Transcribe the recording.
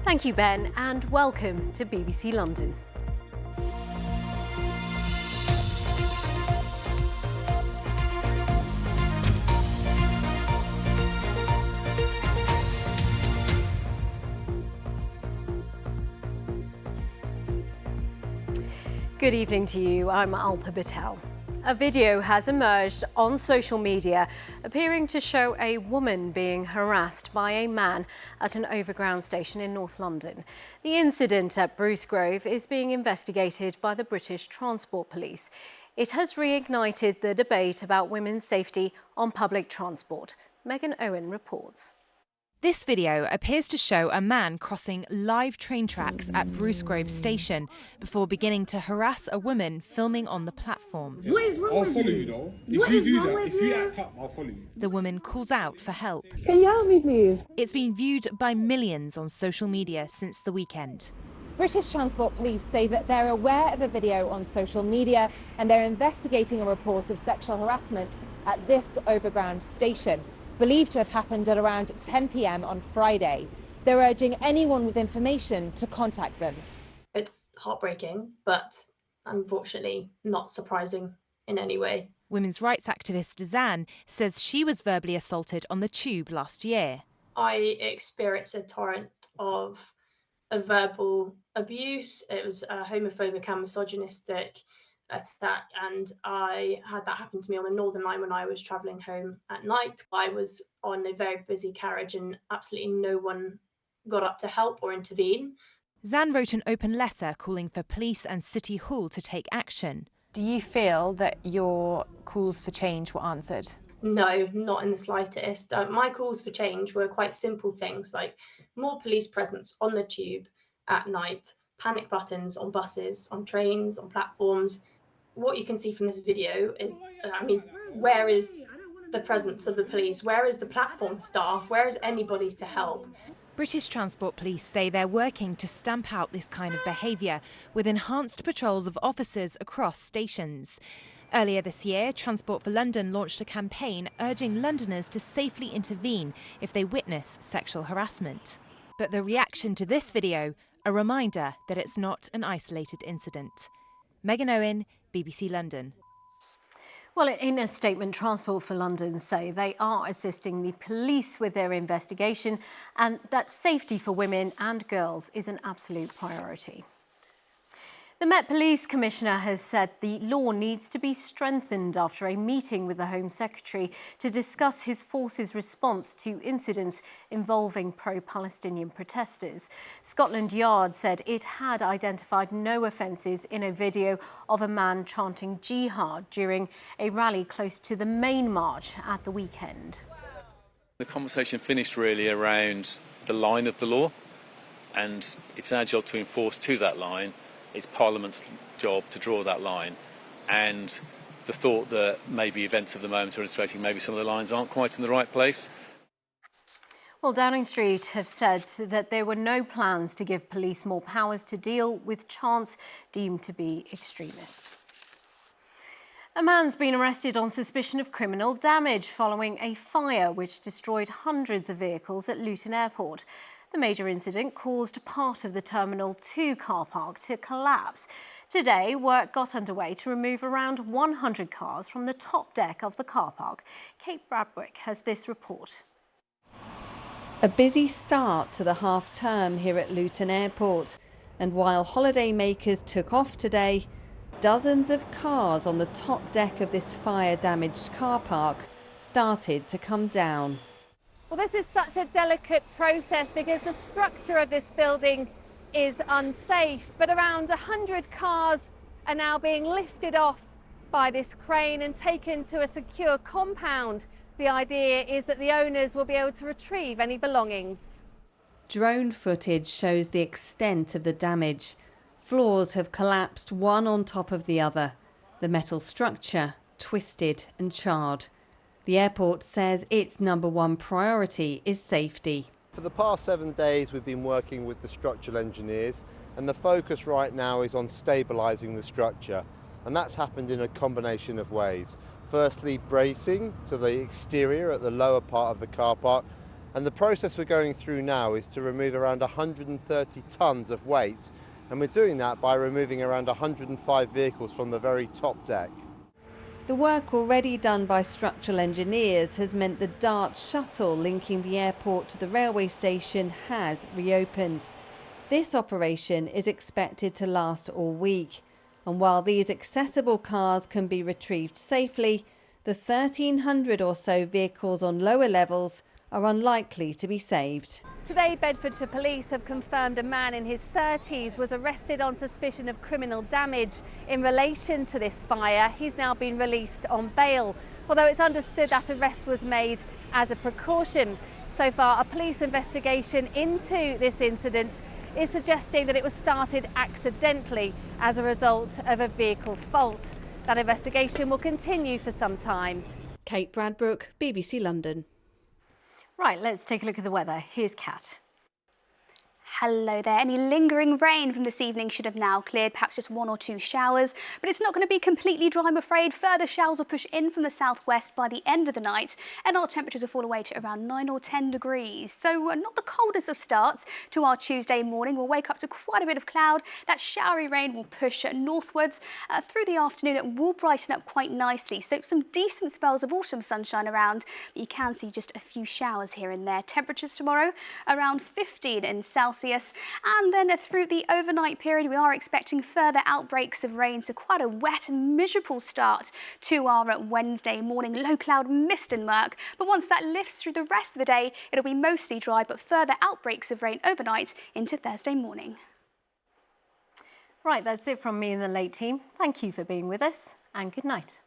Thank you, Ben, and welcome to BBC London. Good evening to you. I'm Alpa Patel. A video has emerged on social media appearing to show a woman being harassed by a man at an overground station in North London. The incident at Bruce Grove is being investigated by the British Transport Police. It has reignited the debate about women's safety on public transport. Megan Owen reports. This video appears to show a man crossing live train tracks at Bruce Grove station before beginning to harass a woman filming on the platform. What is wrong with you? I'll follow you though. If you act up, I'll follow you. The woman calls out for help. Can you help me, please? It's been viewed by millions on social media since the weekend. British Transport Police say that they're aware of a video on social media and they're investigating a report of sexual harassment at this overground station, believed to have happened at around 10 p.m. on Friday. They're urging anyone with information to contact them. It's heartbreaking, but unfortunately not surprising in any way. Women's rights activist Zan says she was verbally assaulted on the tube last year. I experienced a torrent of verbal abuse. It was homophobic and misogynistic attack, and I had that happen to me on the Northern Line when I was travelling home at night. I was on a very busy carriage and absolutely no one got up to help or intervene. Zan wrote an open letter calling for police and City Hall to take action. Do you feel that your calls for change were answered? No, not in the slightest. My calls for change were quite simple things like more police presence on the tube at night, panic buttons on buses, on trains, on platforms. What you can see from this video is, where is the presence of the police? Where is the platform staff? Where is anybody to help? British Transport Police say they're working to stamp out this kind of behaviour with enhanced patrols of officers across stations. Earlier this year, Transport for London launched a campaign urging Londoners to safely intervene if they witness sexual harassment. But the reaction to this video, a reminder that it's not an isolated incident. Megan Owen, BBC London. Well, in a statement, Transport for London say they are assisting the police with their investigation and that safety for women and girls is an absolute priority. The Met Police Commissioner has said the law needs to be strengthened after a meeting with the Home Secretary to discuss his force's response to incidents involving pro-Palestinian protesters. Scotland Yard said it had identified no offences in a video of a man chanting jihad during a rally close to the main march at the weekend. The conversation finished really around the line of the law, and it's our job to enforce to that line. It's Parliament's job to draw that line, and the thought that maybe events of the moment are illustrating maybe some of the lines aren't quite in the right place. Well, Downing Street have said that there were no plans to give police more powers to deal with chants deemed to be extremist. A man's been arrested on suspicion of criminal damage following a fire which destroyed hundreds of vehicles at Luton Airport. The major incident caused part of the Terminal 2 car park to collapse. Today, work got underway to remove around 100 cars from the top deck of the car park. Kate Bradwick has this report. A busy start to the half-term here at Luton Airport. And while holidaymakers took off today, dozens of cars on the top deck of this fire-damaged car park started to come down. Well, this is such a delicate process because the structure of this building is unsafe, but around 100 cars are now being lifted off by this crane and taken to a secure compound. The idea is that the owners will be able to retrieve any belongings. Drone footage shows the extent of the damage. Floors have collapsed one on top of the other. The metal structure twisted and charred. The airport says its number one priority is safety. For the past 7 days we've been working with the structural engineers, and the focus right now is on stabilising the structure, and that's happened in a combination of ways. Firstly, bracing to the exterior at the lower part of the car park, And the process we're going through now is to remove around 130 tonnes of weight, and we're doing that by removing around 105 vehicles from the very top deck. The work already done by structural engineers has meant the Dart shuttle linking the airport to the railway station has reopened. This operation is expected to last all week, and while these accessible cars can be retrieved safely, the 1,300 or so vehicles on lower levels are unlikely to be saved. Today, Bedfordshire Police have confirmed a man in his 30s was arrested on suspicion of criminal damage in relation to this fire. He's now been released on bail, although it's understood that arrest was made as a precaution. So far, a police investigation into this incident is suggesting that it was started accidentally as a result of a vehicle fault. That investigation will continue for some time. Kate Bradbrook, BBC London. Right, let's take a look at the weather. Here's Kat. Hello there. Any lingering rain from this evening should have now cleared, perhaps just 1 or 2 showers, but it's not going to be completely dry, I'm afraid. Further showers will push in from the southwest by the end of the night, and our temperatures will fall away to around 9 or 10 degrees. So not the coldest of starts to our Tuesday morning. We'll wake up to quite a bit of cloud. That showery rain will push northwards. Through the afternoon, it will brighten up quite nicely. So some decent spells of autumn sunshine around, but you can see just a few showers here and there. Temperatures tomorrow around 15 in Celsius. And then through the overnight period, we are expecting further outbreaks of rain, so quite a wet and miserable start to our Wednesday morning. Low cloud, mist and murk, but once that lifts through the rest of the day, it'll be mostly dry, but further outbreaks of rain overnight into Thursday morning. Right, that's it from me and the late team. Thank you for being with us, and good night.